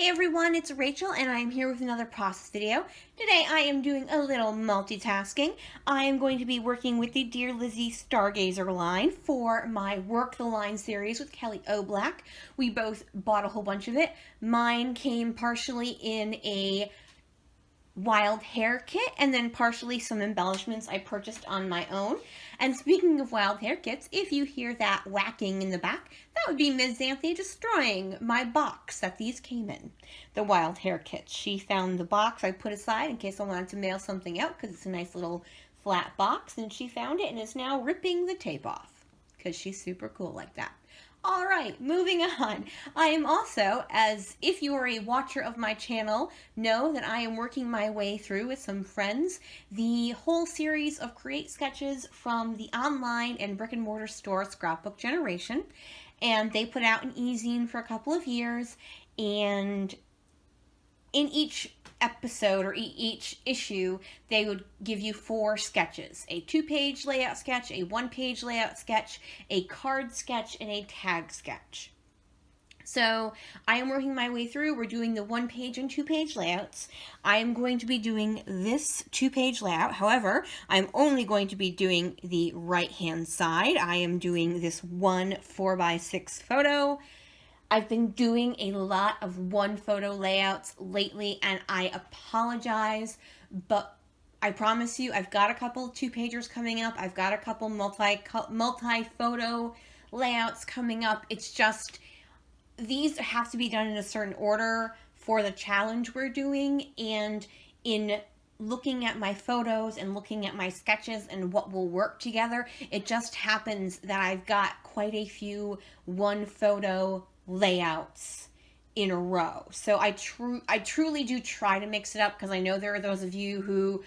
Hey everyone, it's Rachel and I am here with another process video. Today I am doing a little multitasking. I am going to be working with the Dear Lizzy Stargazer line for my Work the Line series with Kelly Oblak. We both bought a whole bunch of it. Mine came partially in a Wild Hare Kit and then partially some embellishments I purchased on my own. And speaking of Wild Hare Kits, if you hear that whacking in the back, that would be Ms. Xanthe destroying my box that these came in, the Wild Hare Kits. She found the box I put aside in case I wanted to mail something out because it's a nice little flat box, and she found it and is now ripping the tape off because she's super cool like that. All right, moving on. I am also, as if you are a watcher of my channel, know that I am working my way through with some friends the whole series of Create Sketches from the online and brick and mortar store Scrapbook Generation. And they put out an e-zine for a couple of years, and in each episode or each issue, they would give you 4 sketches: a 2-page layout sketch, a 1-page layout sketch, a card sketch, and a tag sketch. So I am working my way through. We're doing the 1-page and 2-page layouts. I am going to be doing this 2-page layout. However, I'm only going to be doing the right-hand side. I am doing this 1 4x6 photo. I've been doing a lot of 1 photo layouts lately, and I apologize, but I promise you I've got a couple 2-pagers coming up. I've got a couple multi-photo layouts coming up. It's just these have to be done in a certain order for the challenge we're doing, and in looking at my photos and looking at my sketches and what will work together, it just happens that I've got quite a few 1 photo layouts in a row. So I truly do try to mix it up, because I know there are those of you who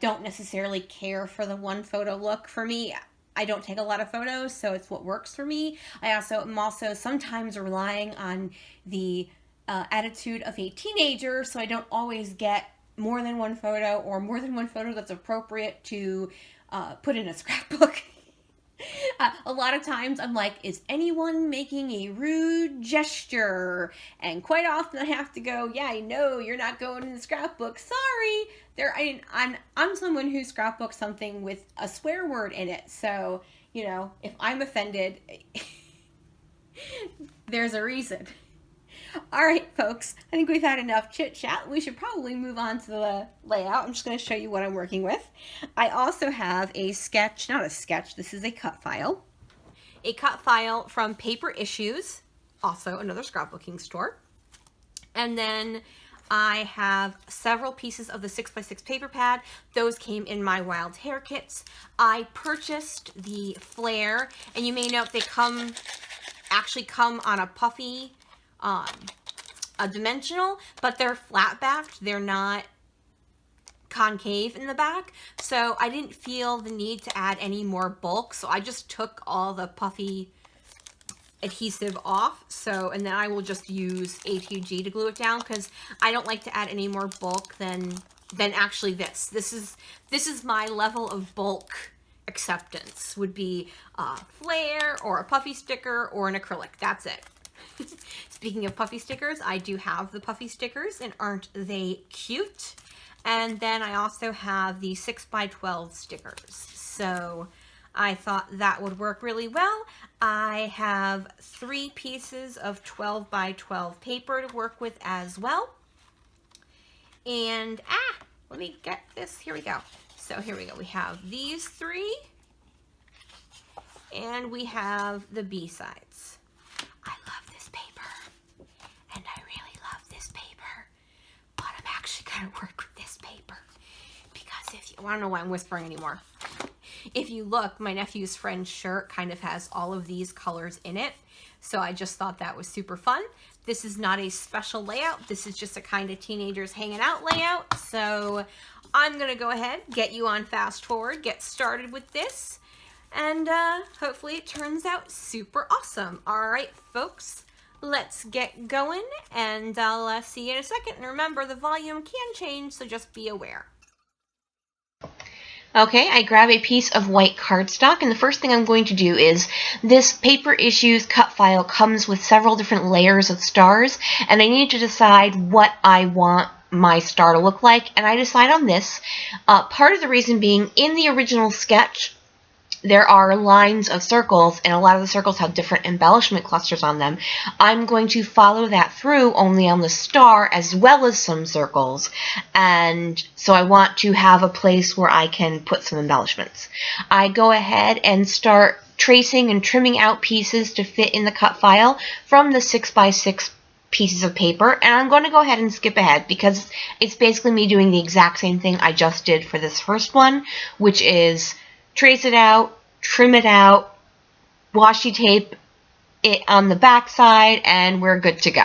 don't necessarily care for the 1 photo look. For me, I don't take a lot of photos, so it's what works for me. I'm also sometimes relying on the attitude of a teenager, so I don't always get more than 1 photo or more than 1 photo that's appropriate to put in a scrapbook. A lot of times I'm like, is anyone making a rude gesture? And quite often I have to go, yeah, I know you're not going in the scrapbook. Sorry. I'm someone who scrapbooks something with a swear word in it. So, if I'm offended, there's a reason. All right, folks, I think we've had enough chit chat. We should probably move on to the layout. I'm just going to show you what I'm working with. I also have a sketch, not a sketch, this is a cut file. A cut file from Paper Issues, also another scrapbooking store. And then I have several pieces of the 6x6 paper pad. Those came in my Wild Hare Kits. I purchased the flare, and you may note they actually come on a puffy a dimensional, but they're flat backed. They're not concave in the back. So I didn't feel the need to add any more bulk. So I just took all the puffy adhesive off. And then I will just use ATG to glue it down, because I don't like to add any more bulk than actually this. This is my level of bulk acceptance, would be a flare or a puffy sticker or an acrylic. That's it. Speaking of puffy stickers, I do have the puffy stickers, and aren't they cute? And then I also have the 6x12 stickers. So I thought that would work really well. I have 3 pieces of 12x12 paper to work with as well. And, let me get this. Here we go. So here we go. We have these 3, and we have the B-sides. I love this paper, and I really love this paper, but I'm actually going to work with this paper, because I don't know why I'm whispering anymore. If you look, my nephew's friend's shirt kind of has all of these colors in it, so I just thought that was super fun. This is not a special layout. This is just a kind of teenagers hanging out layout, so I'm going to go ahead, get you on fast forward, get started with this, and hopefully it turns out super awesome. All right, folks, let's get going, and I'll see you in a second. And remember, the volume can change, so just be aware. Okay, I grab a piece of white cardstock, and the first thing I'm going to do is, this Paper Issues cut file comes with several different layers of stars, and I need to decide what I want my star to look like, and I decide on this. Part of the reason being, in the original sketch, there are lines of circles, and a lot of the circles have different embellishment clusters on them. I'm going to follow that through only on the star as well as some circles, and so I want to have a place where I can put some embellishments. I go ahead and start tracing and trimming out pieces to fit in the cut file from the 6x6 pieces of paper, and I'm going to go ahead and skip ahead because it's basically me doing the exact same thing I just did for this first one, which is trace it out, trim it out, washi tape it on the back side, and we're good to go.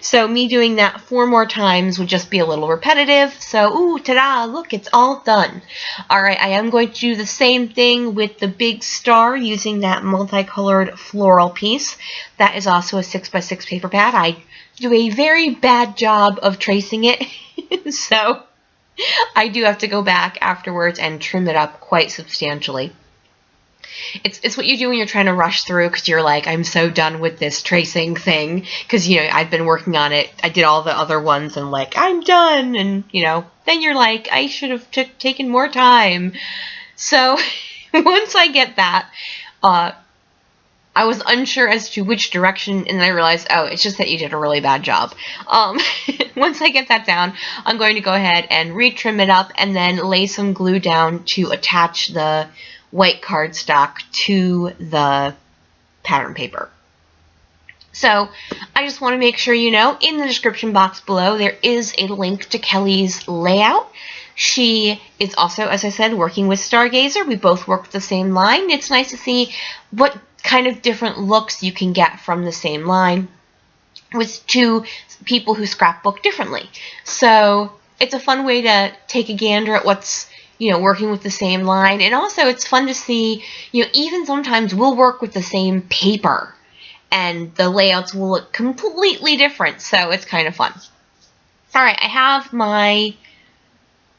So me doing that 4 more times would just be a little repetitive. So, ooh, ta-da, look, it's all done. Alright, I am going to do the same thing with the big star using that multicolored floral piece. That is also a 6x6 paper pad. I do a very bad job of tracing it, so I do have to go back afterwards and trim it up quite substantially. It's what you do when you're trying to rush through because you're like, I'm so done with this tracing thing because, you know, I've been working on it. I did all the other ones and like, I'm done. And, you know, then you're like, I should have taken more time. So once I get that, I was unsure as to which direction, and then I realized, oh, it's just that you did a really bad job. Once I get that down, I'm going to go ahead and retrim it up and then lay some glue down to attach the white cardstock to the pattern paper. So I just want to make sure you know, in the description box below, there is a link to Kelly's layout. She is also, as I said, working with Stargazer. We both work with the same line. It's nice to see what kind of different looks you can get from the same line with 2 people who scrapbook differently. So it's a fun way to take a gander at what's, you know, working with the same line. And also it's fun to see, you know, even sometimes we'll work with the same paper and the layouts will look completely different. So it's kind of fun. All right, I have my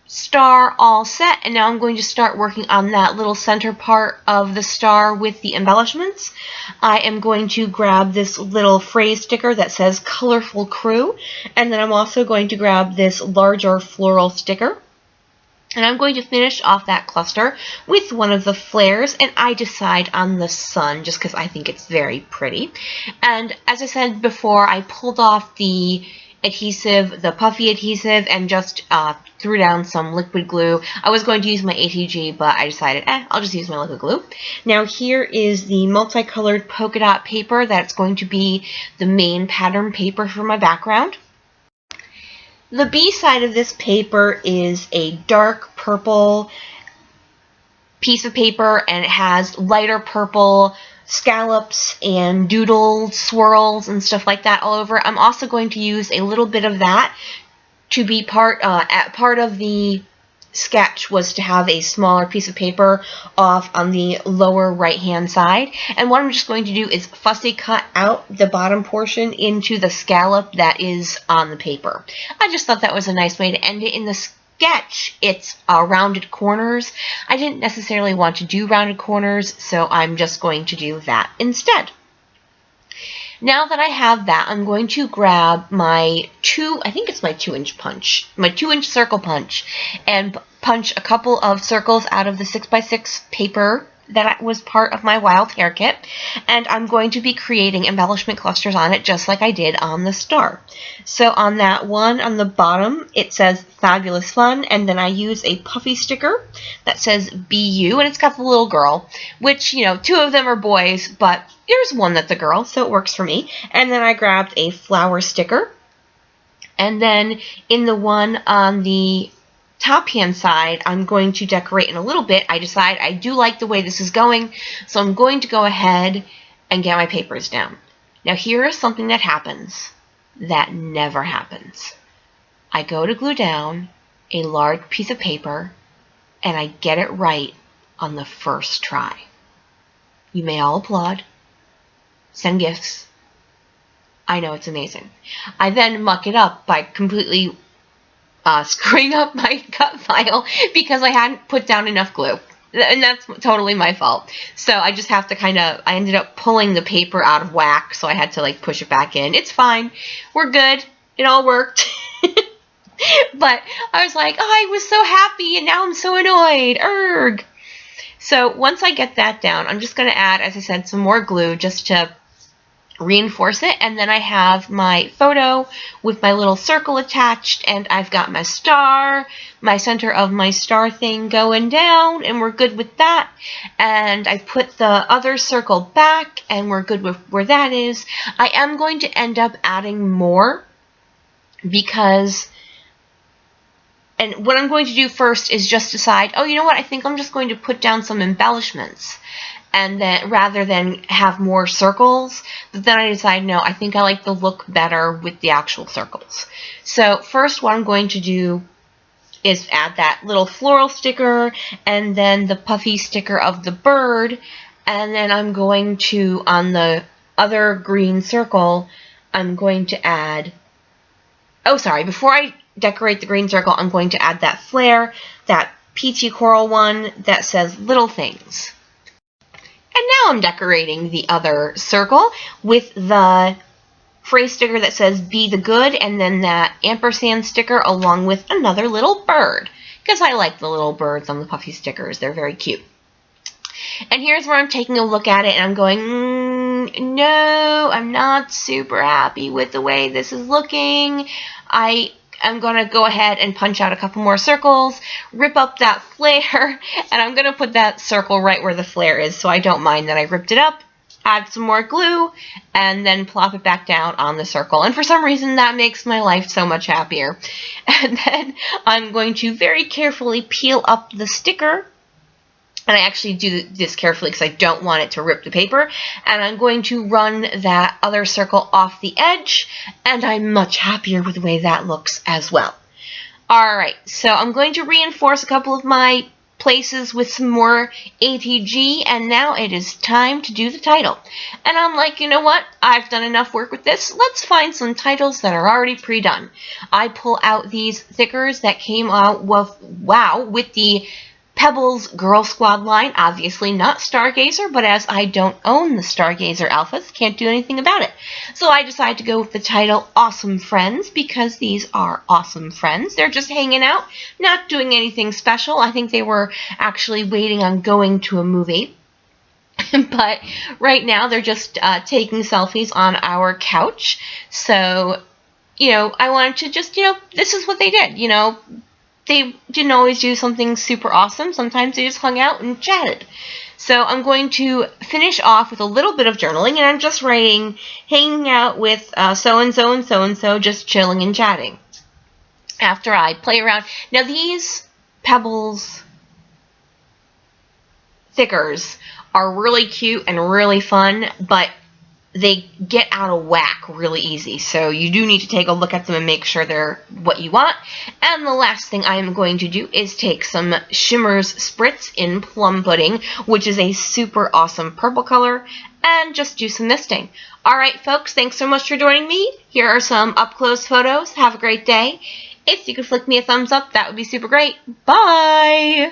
star all set, and now I'm going to start working on that little center part of the star with the embellishments. I am going to grab this little phrase sticker that says Colorful Crew, and then I'm also going to grab this larger floral sticker. And I'm going to finish off that cluster with one of the flares, and I decide on the sun just because I think it's very pretty. And as I said before, I pulled off the adhesive, the puffy adhesive, and just threw down some liquid glue. I was going to use my ATG, but I decided, I'll just use my liquid glue. Now here is the multicolored polka dot paper that's going to be the main pattern paper for my background. The B side of this paper is a dark purple piece of paper, and it has lighter purple scallops and doodle swirls and stuff like that all over. I'm also going to use a little bit of that to be part of the sketch was to have a smaller piece of paper off on the lower right hand side, and what I'm just going to do is fussy cut out the bottom portion into the scallop that is on the paper. I just thought that was a nice way to end it. In the sketch, it's rounded corners. I didn't necessarily want to do rounded corners, so I'm just going to do that instead. Now that I have that, I'm going to grab my I think it's my 2-inch punch, my 2-inch circle punch, and punch a couple of circles out of the 6x6 paper that was part of my Wild Hare Kit, and I'm going to be creating embellishment clusters on it just like I did on the star. So on that one on the bottom, it says Fabulous Fun, and then I use a puffy sticker that says BU, and it's got the little girl, which, you know, 2 of them are boys, but there's one that's a girl, so it works for me. And then I grabbed a flower sticker, and then in the one on the top hand side, I'm going to decorate in a little bit. I decide I do like the way this is going, so I'm going to go ahead and get my papers down. Now here is something that happens that never happens. I go to glue down a large piece of paper, and I get it right on the first try. You may all applaud, send gifts. I know it's amazing. I then muck it up by completely screwing up my cut file because I hadn't put down enough glue. And that's totally my fault. So I just have to I ended up pulling the paper out of whack, so I had to like push it back in. It's fine. We're good. It all worked. But I was like, oh, I was so happy and now I'm so annoyed. Urgh. So once I get that down, I'm just going to add, as I said, some more glue just to reinforce it. And then I have my photo with my little circle attached, and I've got my star, my center of my star thing going down, and we're good with that. And I put the other circle back, and we're good with where that is. I am going to end up adding more because... And what I'm going to do first is just decide, oh, you know what, I think I'm just going to put down some embellishments, and then rather than have more circles. But then I decide, no, I think I like the look better with the actual circles. So first what I'm going to do is add that little floral sticker and then the puffy sticker of the bird, and then I'm going to, on the other green circle, I'm going to add, oh sorry, before I decorate the green circle, I'm going to add that flare, that peachy coral one that says little things. And now I'm decorating the other circle with the phrase sticker that says be the good, and then that ampersand sticker along with another little bird, because I like the little birds on the puffy stickers. They're very cute. And here's where I'm taking a look at it and I'm going, no, I'm not super happy with the way this is looking. I'm going to go ahead and punch out a couple more circles, rip up that flare, and I'm going to put that circle right where the flare is, so I don't mind that I ripped it up, add some more glue, and then plop it back down on the circle. And for some reason, that makes my life so much happier. And then I'm going to very carefully peel up the sticker. And I actually do this carefully because I don't want it to rip the paper. And I'm going to run that other circle off the edge, and I'm much happier with the way that looks as well. Alright, so I'm going to reinforce a couple of my places with some more ATG, and now it is time to do the title. And I'm like, you know what? I've done enough work with this. Let's find some titles that are already pre-done. I pull out these stickers that came out with the Pebbles Girl Squad line, obviously not Stargazer, but as I don't own the Stargazer alphas, can't do anything about it. So I decided to go with the title Awesome Friends, because these are awesome friends. They're just hanging out, not doing anything special. I think they were actually waiting on going to a movie. But right now they're just taking selfies on our couch. So, you know, I wanted to just, you know, this is what they did, you know. They didn't always do something super awesome. Sometimes they just hung out and chatted. So I'm going to finish off with a little bit of journaling, and I'm just writing, hanging out with so-and-so and so-and-so, just chilling and chatting. After I play around. Now these Pebbles stickers are really cute and really fun, but they get out of whack really easy, so you do need to take a look at them and make sure they're what you want. And the last thing I am going to do is take some Shimmer's Spritz in Plum Pudding, which is a super awesome purple color, and just do some misting. Alright folks, thanks so much for joining me. Here are some up-close photos. Have a great day. If you could flick me a thumbs up, that would be super great. Bye!